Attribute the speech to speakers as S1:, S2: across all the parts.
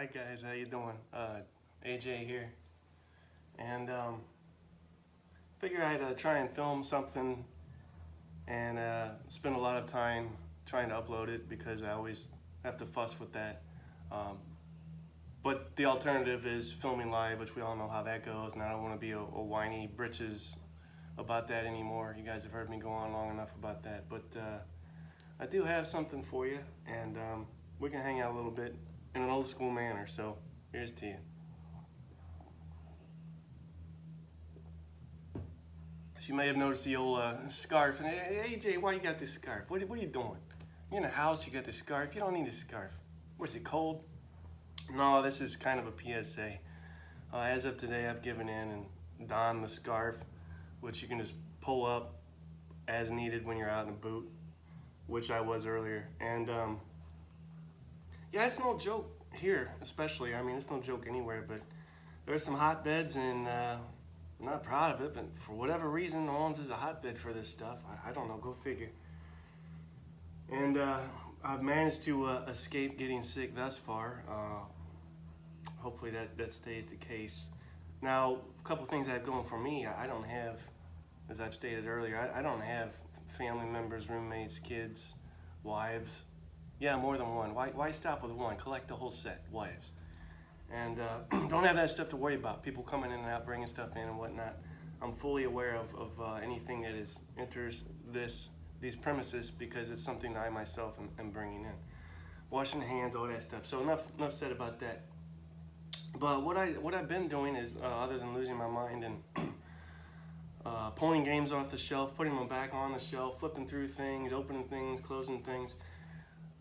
S1: Hi guys, how you doing? AJ here, and figure I'd try and film something and spend a lot of time trying to upload it because I always have to fuss with that. Um, but the alternative is filming live, which we all know how that goes, and I don't want to be a whiny britches about that anymore. You guys have heard me go on long enough about that, but I do have something for you, and we can hang out a little bit in an old school manner, so here's to you. So you may have noticed the old scarf, and hey AJ, why you got this scarf? What are you doing? You're in the house, you got this scarf, you don't need a scarf. Where's it, cold? No, this is kind of a PSA. As of today, I've given in and donned the scarf, which you can just pull up as needed when you're out in a boot, which I was earlier. And yeah, it's no joke here, especially. I mean, it's no joke anywhere, but there's some hotbeds, and I'm not proud of it, but for whatever reason, New Orleans is a hotbed for this stuff. I don't know, go figure. And I've managed to escape getting sick thus far. Hopefully that stays the case. Now, a couple things I have going for me. I don't have, as I've stated earlier, I don't have family members, roommates, kids, wives. Yeah, more than one. Why stop with one? Collect the whole set, wives. And don't have that stuff to worry about. People coming in and out, bringing stuff in and whatnot. I'm fully aware of anything that enters these premises because it's something that I myself am bringing in. Washing hands, all that stuff. So enough said about that. But what I've been doing is, other than losing my mind and pulling games off the shelf, putting them back on the shelf, flipping through things, opening things, closing things.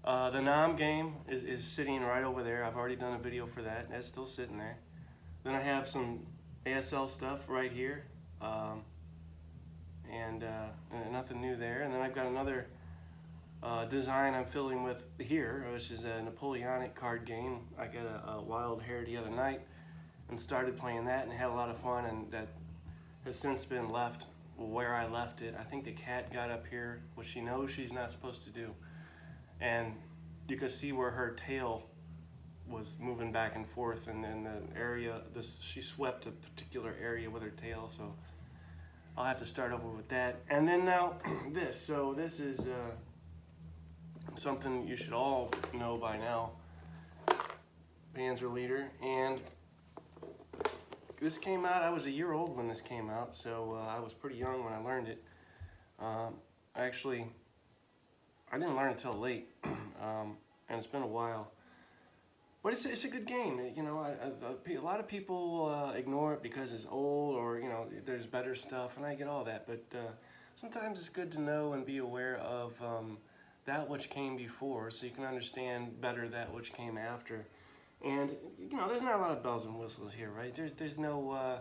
S1: The Nam game is sitting right over there. I've already done a video for that. That's still sitting there. Then I have some ASL stuff right here, and nothing new there. And then I've got another design I'm filling with here, which is a Napoleonic card game. I got a wild hair the other night and started playing that and had a lot of fun, and that has since been left where I left it. I think the cat got up here, which she knows she's not supposed to do. And you could see where her tail was moving back and forth, and then the area, she swept a particular area with her tail, so I'll have to start over with that. And then now this. So this is something you should all know by now. Panzer leader, and this came out, I was a year old when this came out, so I was pretty young when I learned it. Actually, I didn't learn it till late, and it's been a while. But it's a good game. You know, a lot of people ignore it because it's old, or you know, there's better stuff, and I get all that. But sometimes it's good to know and be aware of that which came before, so you can understand better that which came after. And you know, there's not a lot of bells and whistles here, right? There's no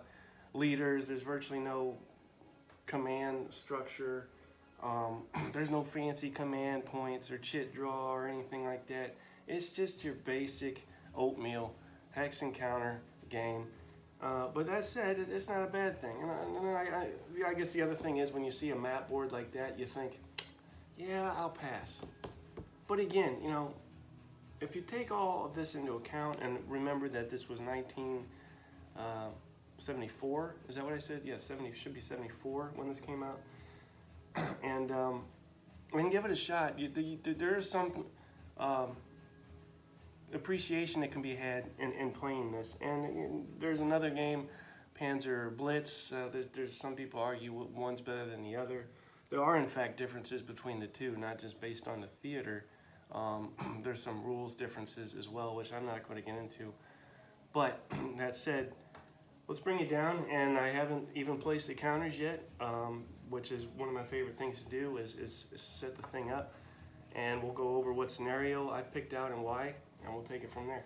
S1: leaders. There's virtually no command structure. There's no fancy command points or chit draw or anything like that. It's just your basic oatmeal hex encounter game. But that said, it's not a bad thing. And I guess the other thing is, when you see a map board like that, you think, yeah, I'll pass. But again, you know, if you take all of this into account and remember that this was 1974, is that what I said? Yeah, should be 74 when this came out. And I mean, give it a shot. There is some appreciation that can be had in playing this. And there's another game, Panzer Blitz. There's some people argue one's better than the other. There are in fact differences between the two, not just based on the theater. There's some rules differences as well, which I'm not going to get into. But that said, let's bring it down. And I haven't even placed the counters yet, which is one of my favorite things to do, is set the thing up. And we'll go over what scenario I've picked out and why, and we'll take it from there.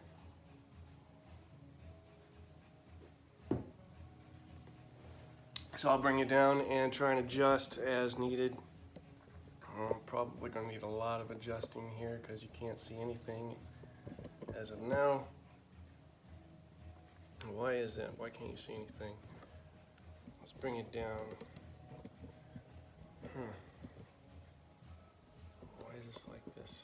S1: So I'll bring it down and try and adjust as needed. I'm probably going to need a lot of adjusting here because you can't see anything as of now. Why is that? Why can't you see anything? Let's bring it down. Why is this like this?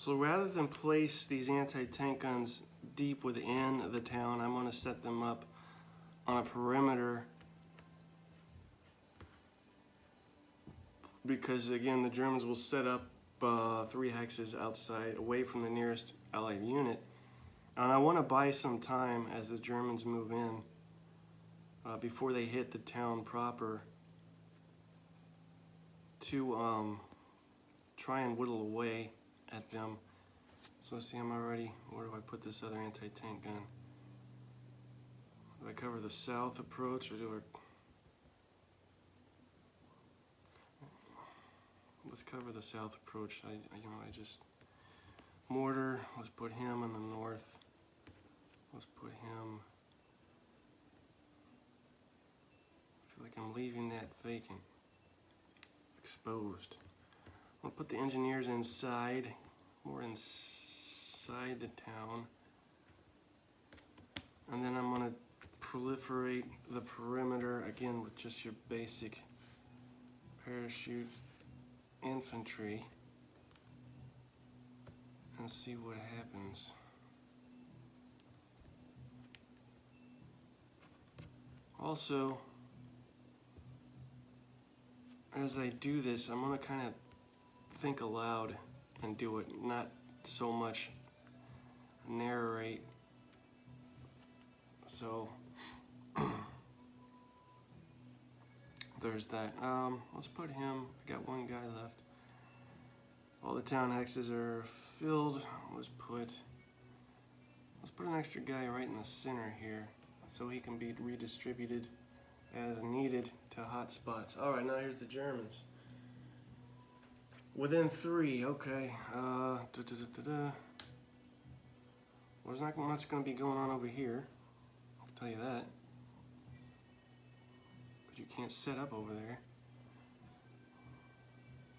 S1: So rather than place these anti-tank guns deep within the town, I'm going to set them up on a perimeter, because again the Germans will set up 3 hexes outside away from the nearest Allied unit, and I want to buy some time as the Germans move in before they hit the town proper to try and whittle away at them. So let's see, I'm already, where do I put this other anti-tank gun? Do I cover the south approach, or do I? Let's cover the south approach. I just mortar. Let's put him in the north. Let's put him. I feel like I'm leaving that vacant, exposed. I'll put the engineers inside, more inside the town, and then I'm gonna proliferate the perimeter again with just your basic parachute infantry and see what happens. Also, as I do this, I'm going to kind of think aloud and do it, not so much narrate. So there's that. Let's put him, I got one guy left. All the town hexes are filled. Let's put an extra guy right in the center here so he can be redistributed as needed to hot spots. All right, now here's the Germans. Within 3, okay. Well, there's not much going to be going on over here, I can tell you that. But you can't set up over there.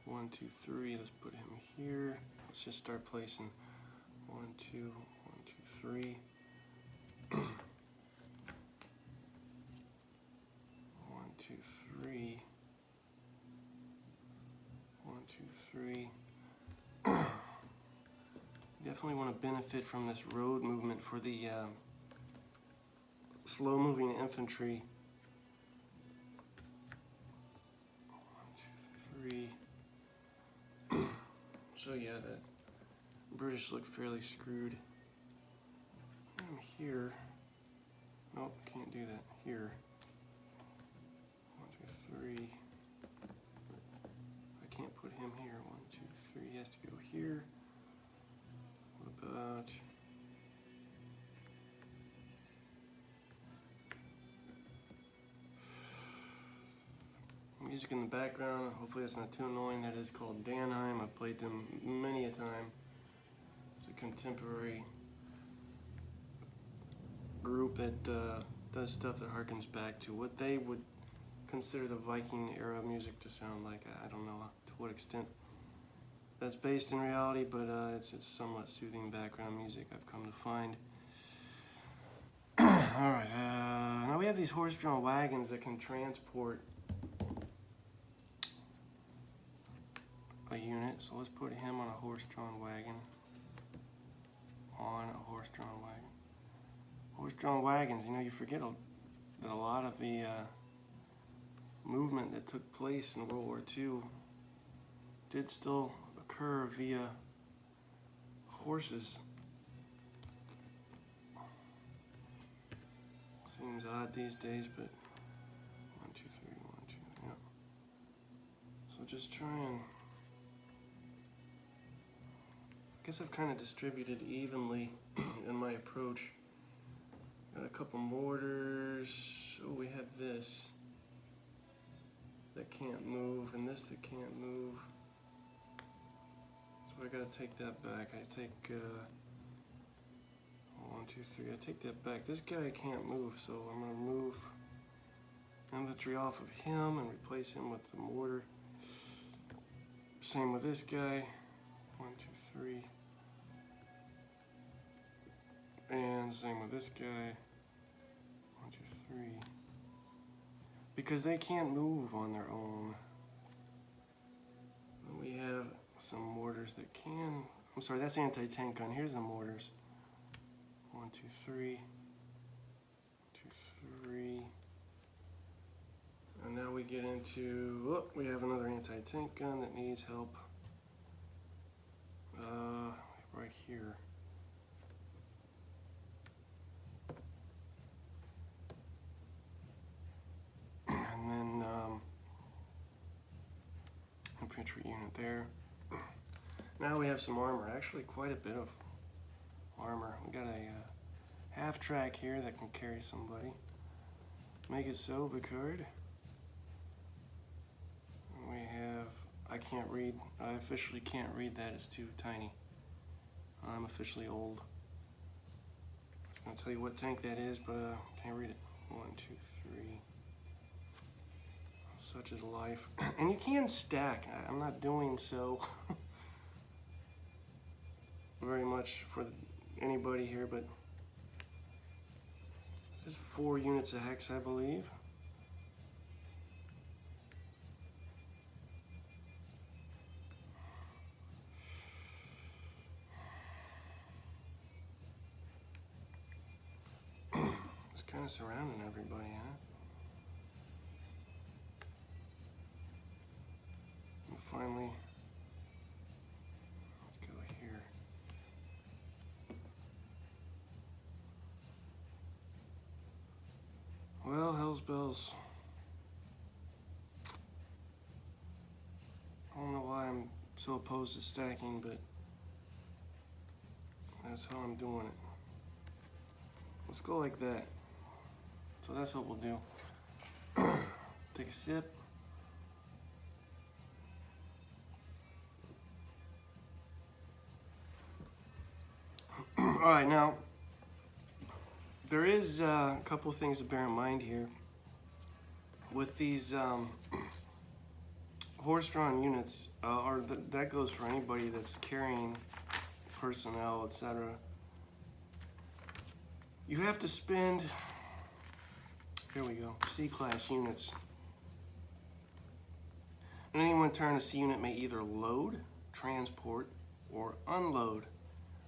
S1: 1, 2, 3, let's put him here. Let's just start placing 1, 2, 1, 2, 3. 1, 2, 3. 1, 2, 3. Definitely want to benefit from this road movement for the slow moving infantry. 1, 2, 3. So yeah, the British look fairly screwed. I'm here. Nope, can't do that. Here. 1, 2, 3. I can't put him here. 1, 2, 3. He has to go here. What about? Music in the background, hopefully that's not too annoying. That is called Danheim. I've played them many a time. It's a contemporary group that does stuff that harkens back to what they would consider the Viking era music to sound like. I don't know to what extent that's based in reality, but it's somewhat soothing background music I've come to find. Alright, now we have these horse-drawn wagons that can transport a unit, so let's put him on a horse-drawn wagon. On a horse-drawn wagon. Horse-drawn wagons, you know, you forget that a lot of the movement that took place in World War II did still occur via horses. Seems odd these days, but 1, 2, 3, 1, 2, yeah. So just try and, I guess I've kind of distributed evenly in my approach. Got a couple mortars. Oh, we have this that can't move, and this that can't move. So I gotta take that back. I take 1, 2, 3. I take that back. This guy can't move, so I'm gonna move infantry off of him and replace him with the mortar. Same with this guy. 1, 2, 3. And same with this guy. 1, 2, 3. Because they can't move on their own. And we have some mortars that can I'm sorry, that's anti-tank gun. Here's the mortars. 1, 2, 3. 2, 3. And now we get into, oh, we have another anti-tank gun that needs help. Right here. And then infantry unit there. Now we have some armor, actually quite a bit of armor. We got a half track here that can carry somebody. Make it so, Bicard. We have, I can't read, I officially can't read that, it's too tiny. I'm officially old. I was going to tell you what tank that is, but can't read it. 1, 2, 3. Such is life. And you can stack. I'm not doing so very much for anybody here, but there's 4 units of hex, I believe. Kind of surrounding everybody, huh? And finally, let's go here. Well, hell's bells. I don't know why I'm so opposed to stacking, but that's how I'm doing it. Let's go like that. So that's what we'll do. Take a sip. All right, now there is a couple things to bear in mind here with these horse-drawn units, that goes for anybody that's carrying personnel, etc. You have to spend. Here we go, C-class units. At any one turn, a C unit may either load, transport, or unload.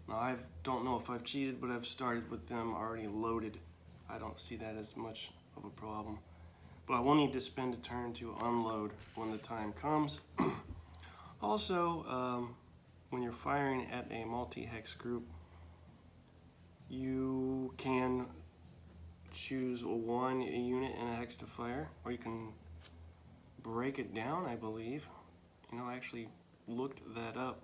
S1: Now, I don't know if I've cheated, but I've started with them already loaded. I don't see that as much of a problem. But I will need to spend a turn to unload when the time comes. Also, when you're firing at a multi-hex group, you can choose one unit in a hex to fire, or you can break it down, I believe. You know, I actually looked that up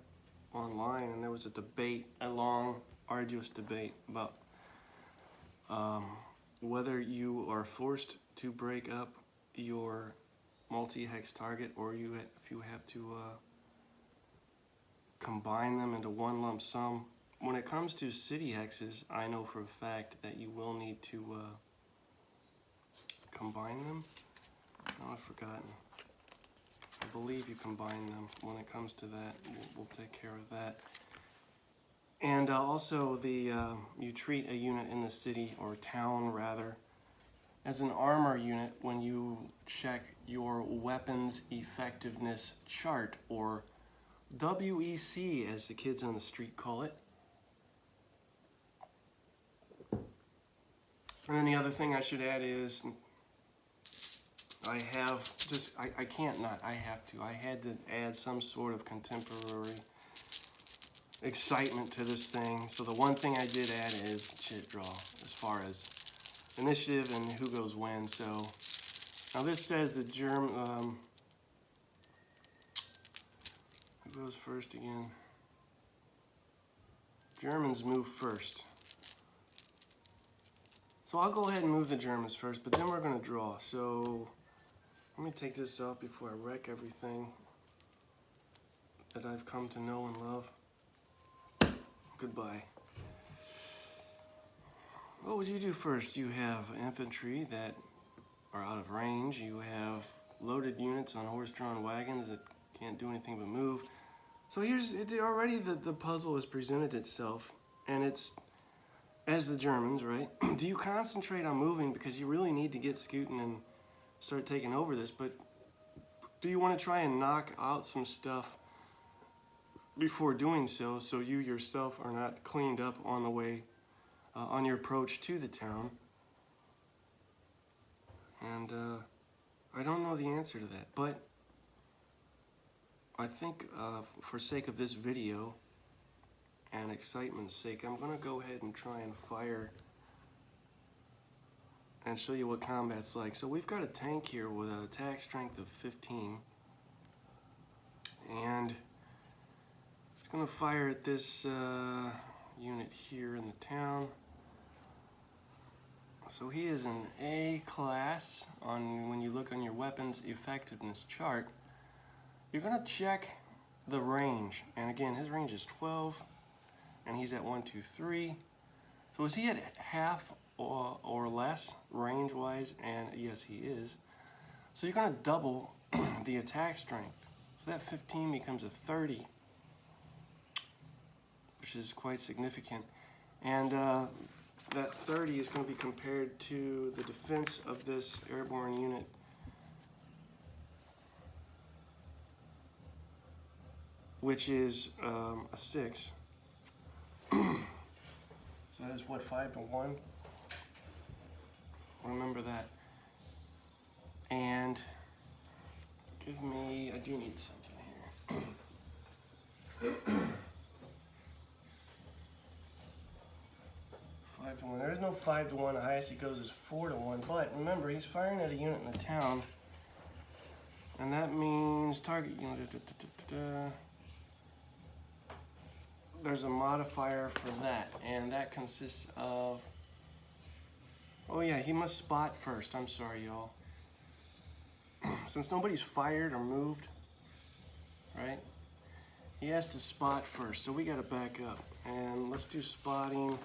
S1: online, and there was a debate, a long, arduous debate about whether you are forced to break up your multi-hex target, or if you have to combine them into one lump sum. When it comes to city hexes, I know for a fact that you will need to combine them. Oh, I've forgotten. I believe you combine them. When it comes to that, we'll take care of that. And also, you treat a unit in the city, or town rather, as an armor unit when you check your weapons effectiveness chart, or WEC as the kids on the street call it. And then the other thing I should add is, I have just, I can't not, I have to. I had to add some sort of contemporary excitement to this thing. So the one thing I did add is chit draw, as far as initiative and who goes when. So now this says the German, who goes first again? Germans move first. So I'll go ahead and move the Germans first, but then we're going to draw. So let me take this off before I wreck everything that I've come to know and love. Goodbye. What would you do first? You have infantry that are out of range. You have loaded units on horse-drawn wagons that can't do anything but move. So here's it, already the puzzle has presented itself, and it's as the Germans, right? Do you concentrate on moving because you really need to get scooting and start taking over this, but do you want to try and knock out some stuff before doing so, so you yourself are not cleaned up on the way, on your approach to the town. And I don't know the answer to that, but I think for sake of this video and excitement's sake, I'm gonna go ahead and try and fire and show you what combat's like. So we've got a tank here with an attack strength of 15, and it's gonna fire at this unit here in the town. So he is an A class. When you look on your weapons effectiveness chart, you're gonna check the range. And again, his range is 12, and he's at 1, 2, 3. So is he at half or less range-wise? And yes, he is. So you're gonna double the attack strength. So that 15 becomes a 30, which is quite significant. And that 30 is going to be compared to the defense of this airborne unit, which is a 6. So that is what, 5 to 1? Remember that. And give me, I do need something here. 5 to 1. There is no 5 to 1. The highest he goes is 4 to 1. But remember, he's firing at a unit in the town, and that means target unit. There's a modifier for that, and that consists of. Oh yeah, he must spot first. I'm sorry, y'all. Since nobody's fired or moved, right? He has to spot first, so we got to back up and let's do spotting.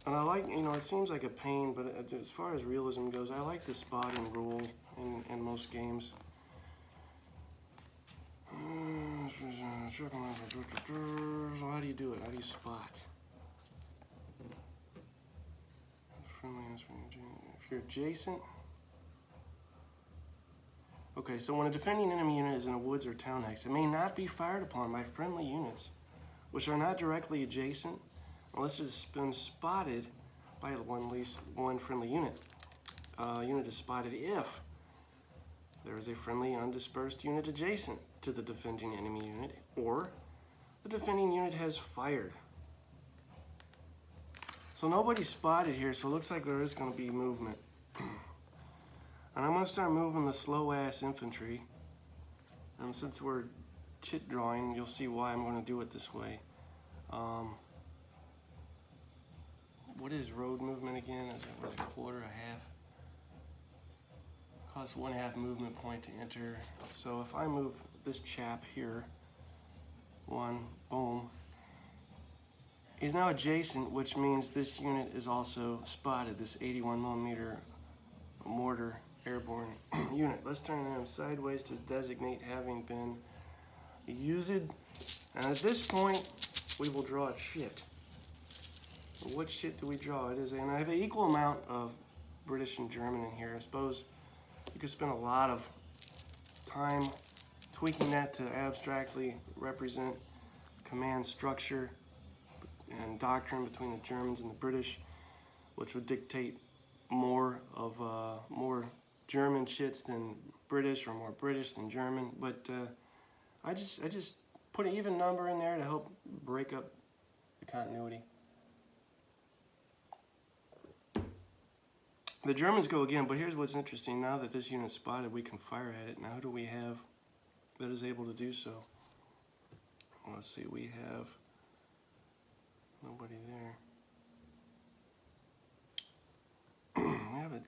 S1: And I like, it seems like a pain, but as far as realism goes, I like the spotting rule in most games. So how do you do it? How do you spot? If you're adjacent. Okay, so when a defending enemy unit is in a woods or town hex, it may not be fired upon by friendly units, which are not directly adjacent, unless it's been spotted by at least one friendly unit. Unit is spotted if there is a friendly undispersed unit adjacent to the defending enemy unit, or the defending unit has fired. So nobody's spotted here, so it looks like there is going to be movement. And I'm going to start moving the slow-ass infantry. And since we're chit drawing, you'll see why I'm going to do it this way. What is road movement again? Is it a quarter, a half? Costs 1/2 movement point to enter. So if I move this chap here, 1, boom. He's now adjacent, which means this unit is also spotted, this 81mm mortar airborne unit. Let's turn them sideways to designate having been used. And at this point, we will draw a shit. What shit do we draw? It is, and I have an equal amount of British and German in here. I suppose you could spend a lot of time tweaking that to abstractly represent command structure and doctrine between the Germans and the British, which would dictate more German shits than British, or more British than German. But I just put an even number in there to help break up the continuity. The Germans go again, but here's what's interesting. Now that this unit's spotted, we can fire at it. Now who do we have that is able to do so? Well, let's see, we have nobody there. We have an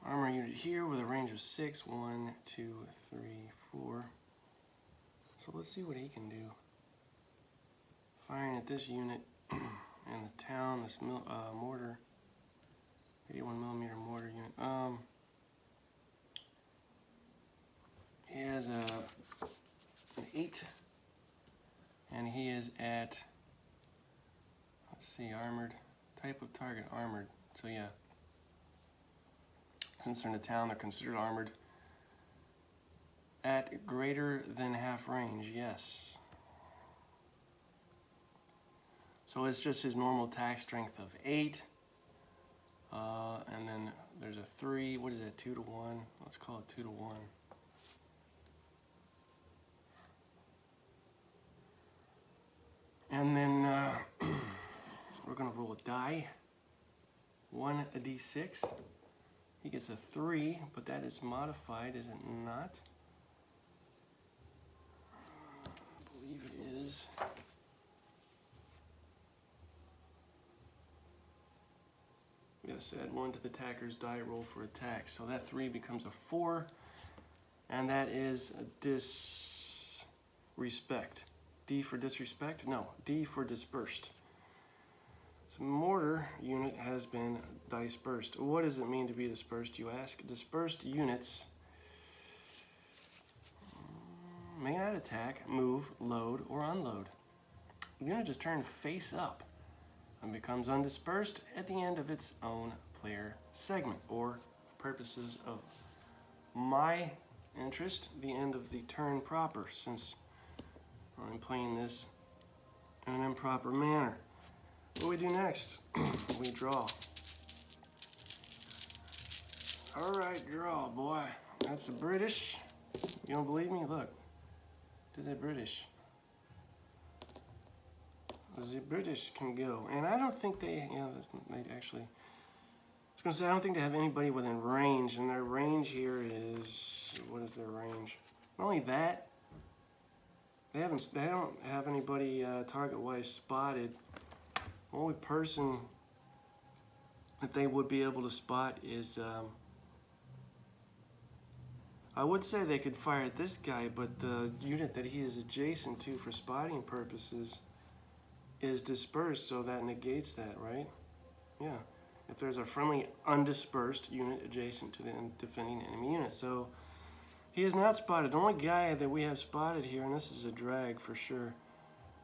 S1: armor unit here with a range of 6, 1, 2, 3, 4. So let's see what he can do. Firing at this unit in the town, this mortar. 81mm mortar unit. He has an 8, and he is at, let's see, armored, type of target, armored. So yeah, since they're in a town, they're considered armored. at greater than half range, yes. So it's just his normal attack strength of 8. And then there's a 3. What is that, 2 to 1? Let's call it 2 to 1. And then we're going to roll a die. 1 a d6. He gets a 3, but that is modified, is it not? I believe it is. Yes, add 1 to the attacker's die roll for attack. So that 3 becomes a 4, and that is a disrespect. D for disrespect? No, D for dispersed. So mortar unit has been dispersed. What does it mean to be dispersed, you ask? Dispersed units may not attack, move, load, or unload. The unit is turned face up and becomes undispersed at the end of its own player segment, or purposes of my interest, the end of the turn proper, since I'm playing this in an improper manner. What do we do next? We draw. All right, draw, boy. That's the British. You don't believe me? Look. To the British. The British can go. And I don't think they actually, I was going to say, I don't think they have anybody within range. And their range here is, what is their range? Not only that, they don't have anybody target-wise spotted. The only person that they would be able to spot is, I would say they could fire at this guy, but the unit that he is adjacent to for spotting purposes is dispersed, so that negates that, right? Yeah. If there's a friendly undispersed unit adjacent to the defending enemy unit. So he is not spotted. The only guy that we have spotted here, and this is a drag for sure,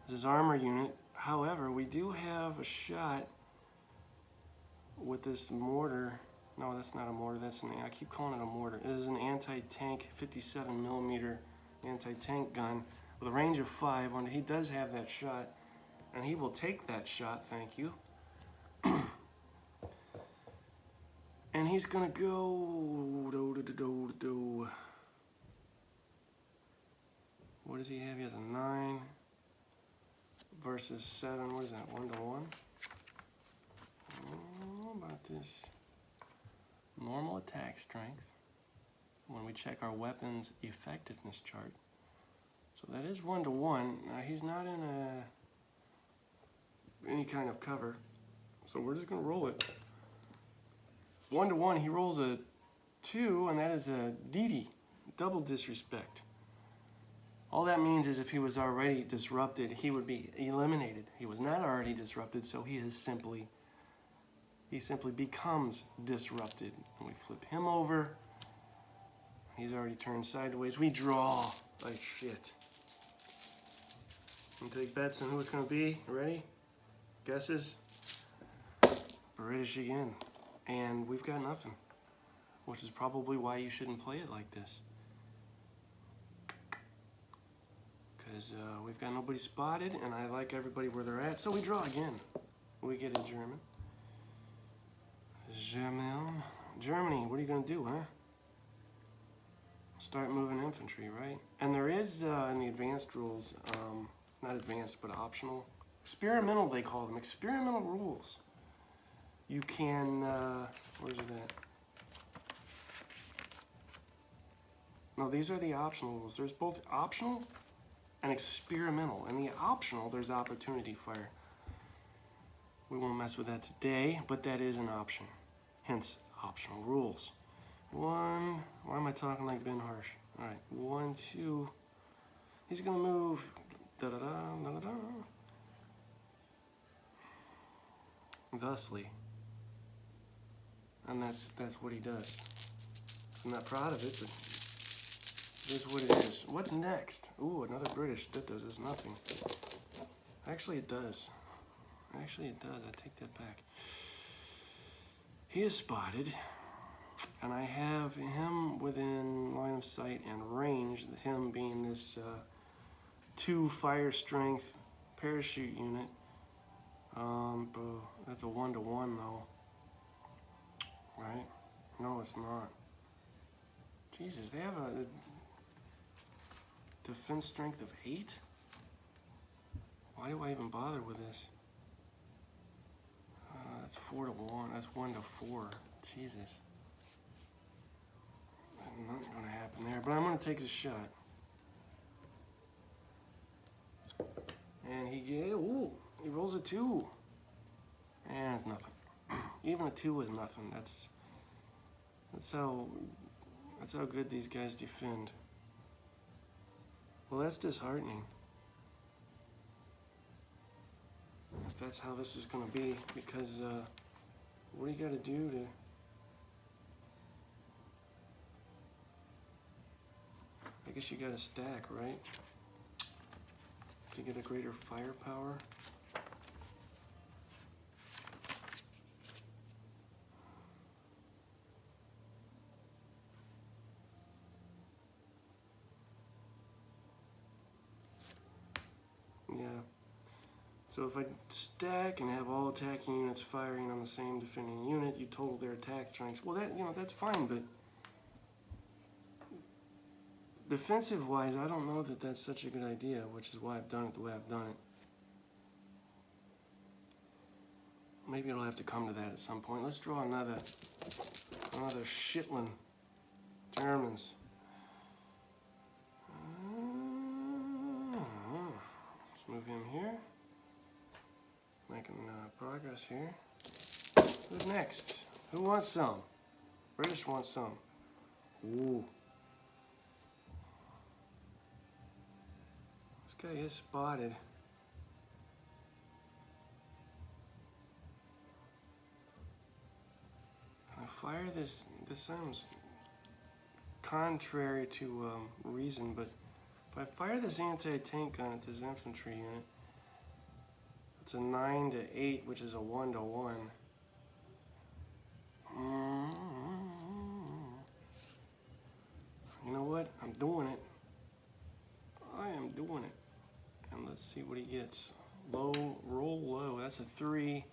S1: is his armor unit. However, we do have a shot with this mortar. No, that's not a mortar. I keep calling it a mortar. It is an anti-tank 57mm anti-tank gun with a range of 5. When he does have that shot, and he will take that shot, thank you. And he's gonna go What does he have? He has a 9 versus 7. What is that? 1 to 1. How about this? Normal attack strength. When we check our weapons effectiveness chart. So that is 1 to 1. Now he's not in any kind of cover. So we're just gonna roll it. 1 to 1, he rolls a 2, and that is a DD, double disrespect. All that means is if he was already disrupted, he would be eliminated. He was not already disrupted, so he simply becomes disrupted. And we flip him over. He's already turned sideways. We draw like shit. And take bets on who it's gonna be. Ready? Guesses? British again. And we've got nothing. Which is probably why you shouldn't play it like this. Because we've got nobody spotted, and I like everybody where they're at. So we draw again. We get a German. Germany, what are you going to do, huh? Start moving infantry, right? And there is, in the advanced rules, not advanced, but optional. Experimental, they call them. Experimental rules. You can, where's it at? No, these are the optional rules. There's both optional and experimental. In the optional, there's opportunity fire. We won't mess with that today, but that is an option. Hence, optional rules. 1, why am I talking like Ben Harsh? All right, 1, 2. He's gonna move. Da-da-da. Thusly. And that's what he does. I'm not proud of it, but it is what it is. What's next? Ooh, another British. That does us nothing. Actually, it does. Actually, it does. I take that back. He is spotted, and I have him within line of sight and range, him being this 2 fire strength parachute unit. But that's a 1-to-1 though, right? No, it's not. Jesus, they have a defense strength of 8? Why do I even bother with this? That's 4-to-1. That's 1-to-4. Jesus. Nothing gonna happen there, but I'm gonna take the shot. And he rolls a 2. And it's nothing. Even a 2 is nothing. That's how good these guys defend. Well, that's disheartening. If that's how this is gonna be, because what do you gotta do to I guess you gotta stack, right? To get a greater firepower. Yeah. So if I stack and have all attacking units firing on the same defending unit, you total their attack strengths. Well, that's fine, but defensive-wise, I don't know that that's such a good idea, which is why I've done it the way I've done it. Maybe it'll have to come to that at some point. Let's draw another shitling Germans. Let's move him here. Making progress here. Who's next? Who wants some? British wants some. Ooh. This guy is spotted. Can I fire this? This sounds contrary to reason, but if I fire this anti-tank gun at this infantry unit, it's a 9-to-8, which is a 1-to-1. You know what? I'm doing it. I am doing it. And let's see what he gets. Low, roll low. That's a 3.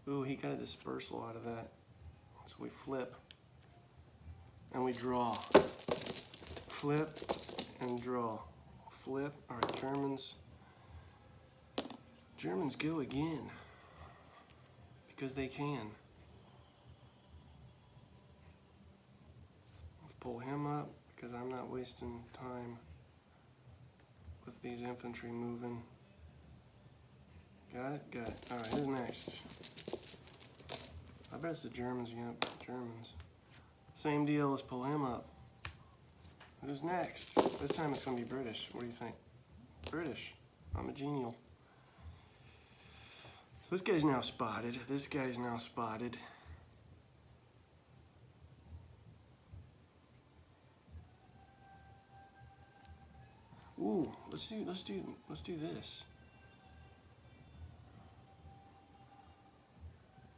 S1: Ooh, he got a dispersal out of that. So we flip. And we draw. Flip and draw. Flip. All right, Germans go again. Because they can. Let's pull him up because I'm not wasting time with these infantry moving. Got it? Got it. All right, who's next? I bet it's the Germans. Yep, Germans. Same deal. Let's pull him up. Who's next? This time it's going to be British. What do you think? British. I'm a genial. So this guy's now spotted. This guy's now spotted. Ooh, let's do this.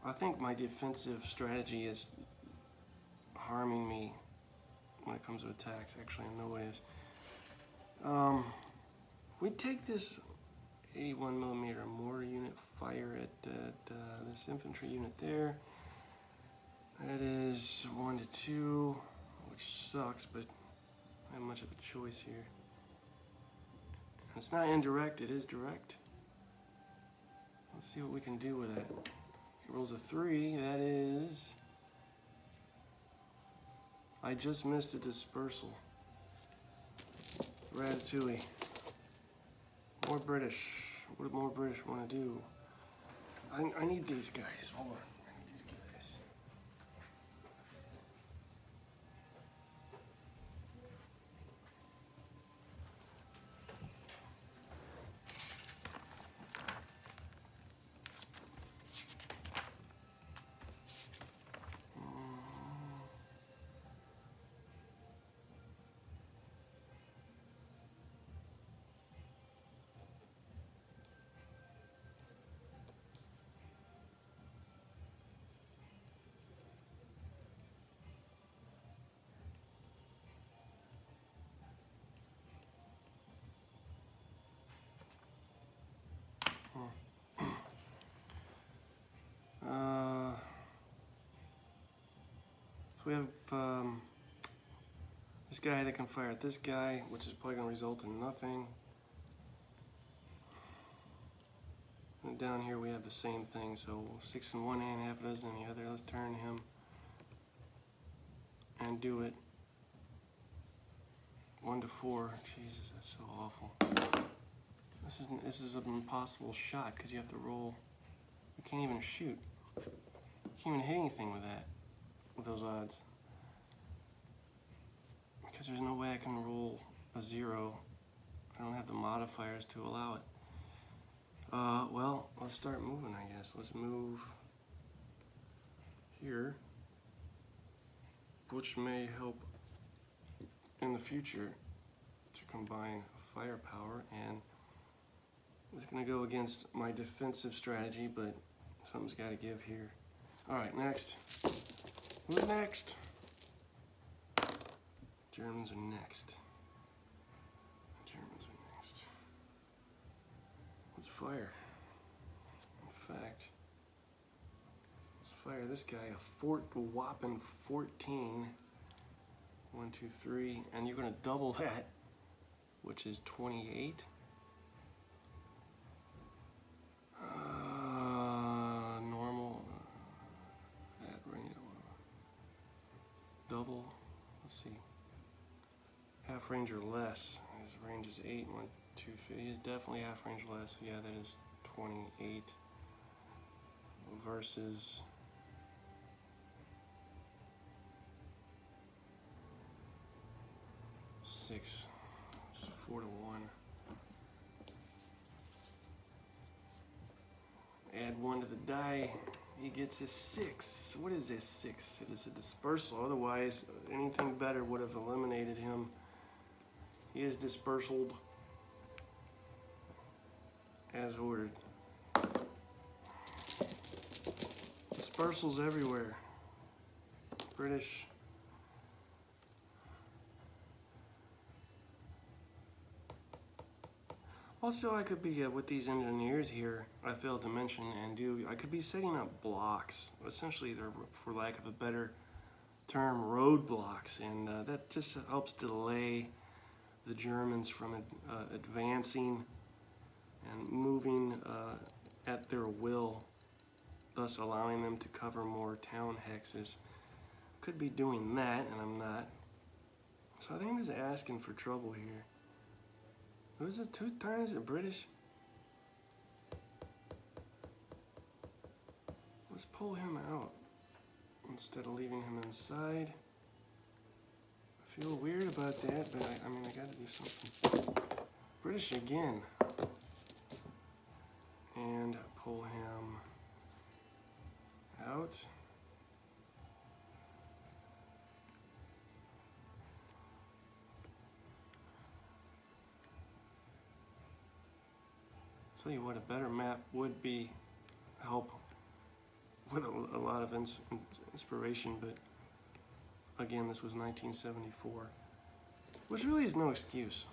S1: I think my defensive strategy is harming me when it comes to attacks. Actually, in no ways. We take this 81mm mortar unit, fire at this infantry unit there. That is 1-to-2, which sucks, but I don't have much of a choice here. It's not indirect, it is direct. Let's see what we can do with that. He rolls a 3, that is... I just missed a dispersal. Ratatouille. More British. What do more British want to do? I need these guys. Hold on. I need these guys. we have this guy that can fire at this guy, which is probably going to result in nothing. And down here we have the same thing, so 6 in one hand, half a dozen in the other. Let's turn him and do it. 1 to 4. Jesus, that's so awful. This is an impossible shot because you have to roll. You can't even shoot. You can't even hit anything with that, with those odds. Because there's no way I can roll a 0. I don't have the modifiers to allow it. Well, let's start moving, I guess. Let's move here, which may help in the future to combine firepower, and it's going to go against my defensive strategy, but something's got to give here. Alright, next. Who's next? Germans are next. Germans are next. Let's fire. In fact, let's fire this guy a whopping 14. 1, 2, 3, and you're going to double that, which is 28. Normal. At range. Double. Let's see. Half range or less. His range is 8. 1, 2, 3. He's definitely half range less. Yeah, that is 28 versus 6. It's 4 to 1. Add 1 to the die. He gets a 6. What is this 6? It is a dispersal. Otherwise, anything better would have eliminated him. He is dispersaled as ordered. Dispersals everywhere. British. Also, I could be, with these engineers here, I failed to mention I could be setting up blocks. Essentially, they're, for lack of a better term, roadblocks, and that just helps delay the Germans from advancing and moving at their will, thus allowing them to cover more town hexes. Could be doing that, and I'm not. So I think I'm just asking for trouble here. Who's it? Whose turn is it? British? Let's pull him out instead of leaving him inside. I feel weird about that, but I mean, I gotta do something. British again. And pull him out. Tell you what, a better map would be help with a lot of inspiration, but again, this was 1974, which really is no excuse.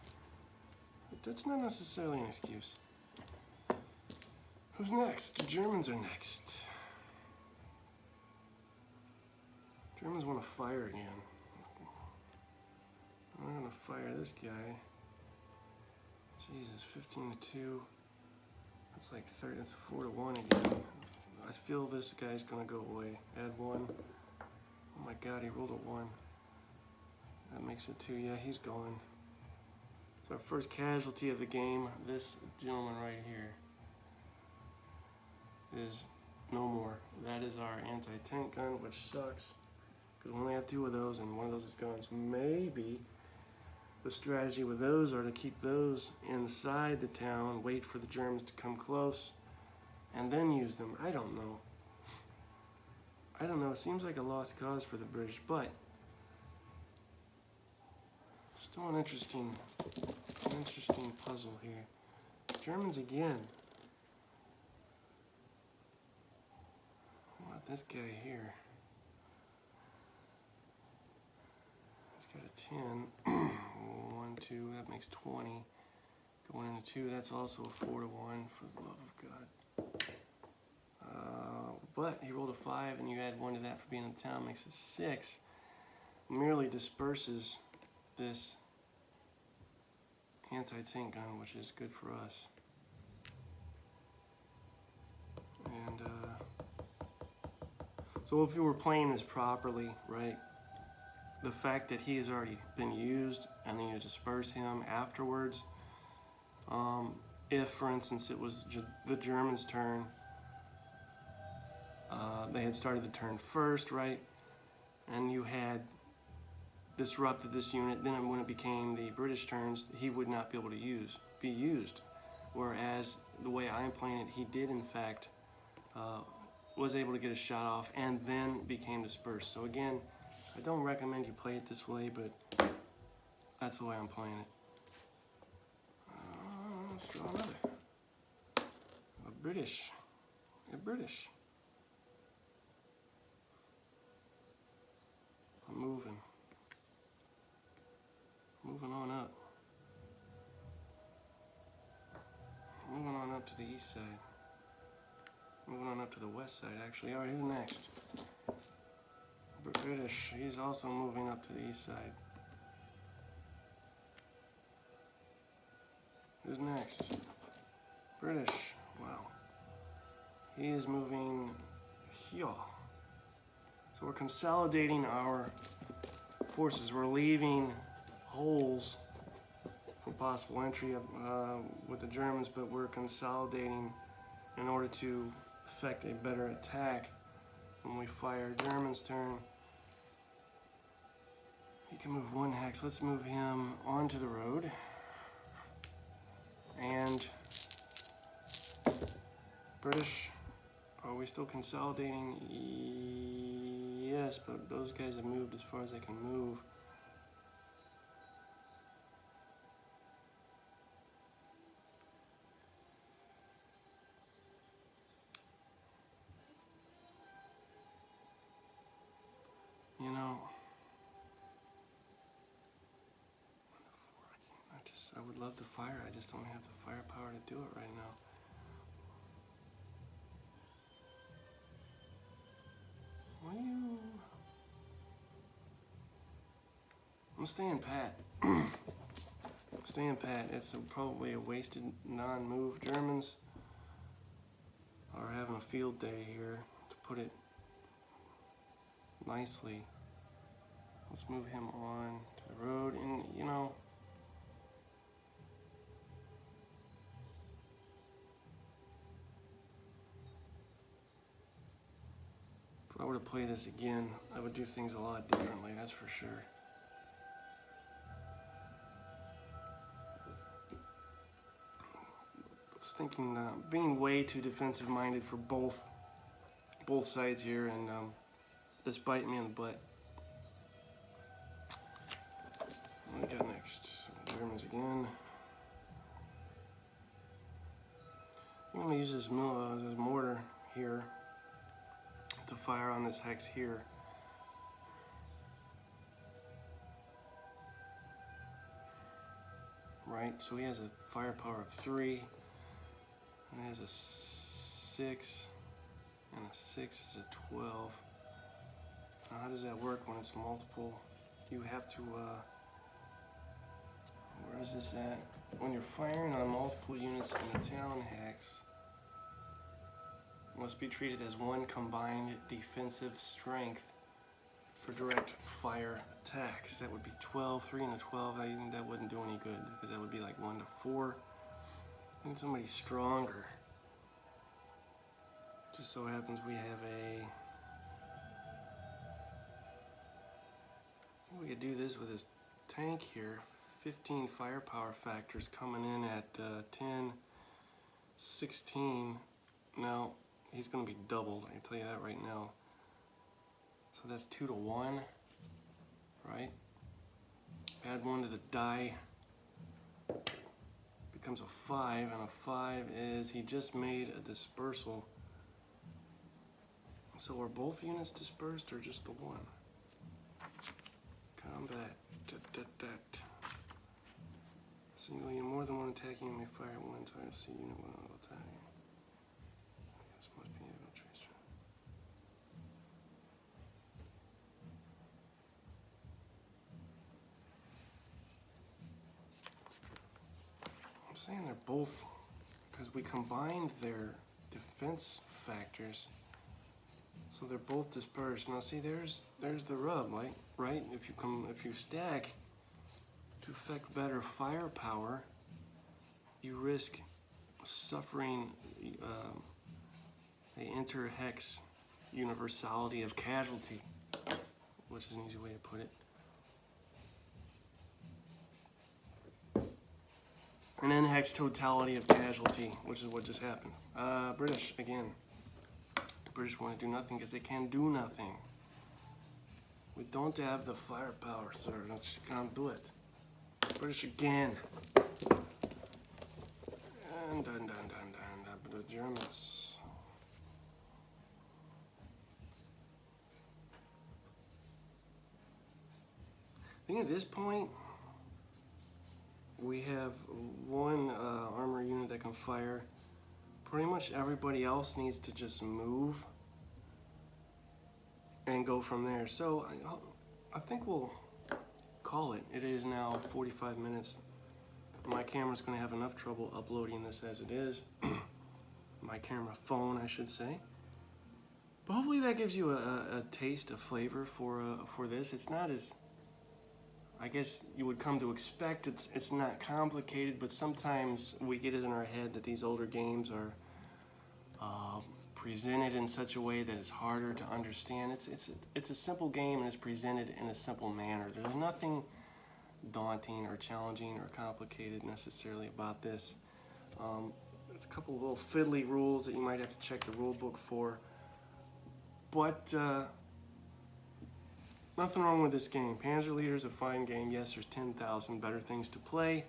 S1: But that's not necessarily an excuse. Who's next? The Germans are next. Germans want to fire again. I'm going to fire this guy. Jesus, 15 to 2. That's like 30, that's 4 to 1 again. I feel this guy's gonna go away. Add 1. Oh my god, he rolled a 1. That makes it 2. Yeah, he's gone. It's our first casualty of the game. This gentleman right here is no more. That is our anti-tank gun, which sucks. Because we only have 2 of those, and one of those is gone. So maybe the strategy with those are to keep those inside the town, wait for the Germans to come close, and then use them. I don't know. I don't know. It seems like a lost cause for the British, but still an interesting puzzle here. Germans again. What about this guy here? He's got a 10. 1, 2, that makes 20. Going into 2, that's also a 4 to 1, for the love of God. But he rolled a 5, and you add 1 to that for being in the town, makes it 6. merely disperses this anti-tank gun, which is good for us. And so if you were playing this properly, right, the fact that he has already been used and then you disperse him afterwards, if, for instance, it was the Germans' turn, they had started the turn first, right, and you had disrupted this unit, then when it became the British turns, he would not be able to be used. Whereas the way I'm playing it, he did in fact was able to get a shot off and then became dispersed. So again, I don't recommend you play it this way, but that's the way I'm playing it. Let's draw another. A British. I'm moving on up. Moving on up to the east side. Moving on up to the west side, actually. All right, who's next? British. He's also moving up to the east side. Who's next? British. Wow. He is moving here. So we're consolidating our forces. We're leaving holes for possible entry with the Germans, but we're consolidating in order to effect a better attack when we fire German's turn. He can move one hex. Let's move him onto the road. And British, are we still consolidating? Yes, but those guys have moved as far as they can move. You know, I would love to fire. I just don't have the firepower to do it right now. I'm staying pat. Staying pat. It's probably a wasted non-move. Germans are having a field day here, to put it nicely. Let's move him on to the road, and you know, if I were to play this again, I would do things a lot differently, that's for sure. I was thinking being way too defensive minded for both sides here, and this bite me in the butt. What we got next? Germans again. I think I'm gonna use this mortar here to fire on this hex here. Right, so he has a firepower of 3, and he has a 6, and a 6 is a 12. Now how does that work when it's multiple? You have to, where is this at? When you're firing on multiple units in a town hex, must be treated as one combined defensive strength for direct fire attacks. That would be 12, 3 and a 12. That wouldn't do any good, because that would be like 1 to 4. I need somebody stronger. Just so happens we have we could do this with this tank here. 15 firepower factors coming in at 10, 16. Now, he's going to be doubled, I can tell you that right now. So that's 2 to 1, right? Add 1 to the die, becomes a 5, and a 5 is, he just made a dispersal. So are both units dispersed or just the one? Combat, Single unit, more than one attacking unit may fire at one time. See unit one all the time. This must be infiltration. saying they're both, because we combined their defense factors, so they're both dispersed. Now see, there's the rub, right? If you stack to affect better firepower, you risk suffering the inter-hex universality of casualty, which is an easy way to put it. And then hex totality of casualty, which is what just happened. British, again. The British want to do nothing because they can do nothing. We don't have the firepower, sir. You can't do it. British again. And the Germans. I think at this point, we have one armor unit that can fire. Pretty much everybody else needs to just move and go from there. So I think we'll call it. It is now 45 minutes. My camera's going to have enough trouble uploading this as it is. My camera phone, I should say. But hopefully that gives you a taste, a flavor for this. It's not as, I guess you would come to expect. It's not complicated, but sometimes we get it in our head that these older games are presented in such a way that it's harder to understand. It's a simple game and it's presented in a simple manner. There's nothing daunting or challenging or complicated necessarily about this. There's a couple of little fiddly rules that you might have to check the rule book for, but nothing wrong with this game. Panzer Leader is a fine game. Yes, there's 10,000 better things to play,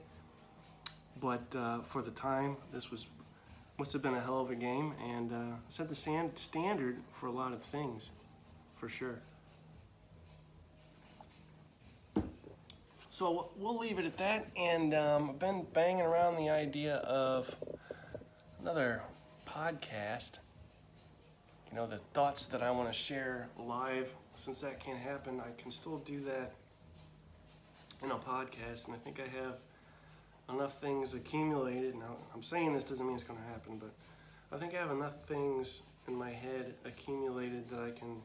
S1: but for the time, this must have been a hell of a game, and set the standard for a lot of things, for sure. So we'll leave it at that, and I've been banging around the idea of another podcast. You know, the thoughts that I want to share live. Since that can't happen, I can still do that in a podcast, and I think I have enough things accumulated. Now, I'm saying this doesn't mean it's going to happen, but I think I have enough things in my head accumulated that I can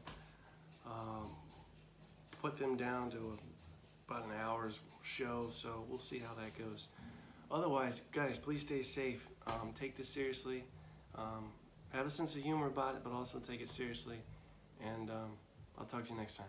S1: put them down to about an hour's show, so we'll see how that goes. Otherwise, guys, please stay safe. Take this seriously. Have a sense of humor about it, but also take it seriously. And I'll talk to you next time.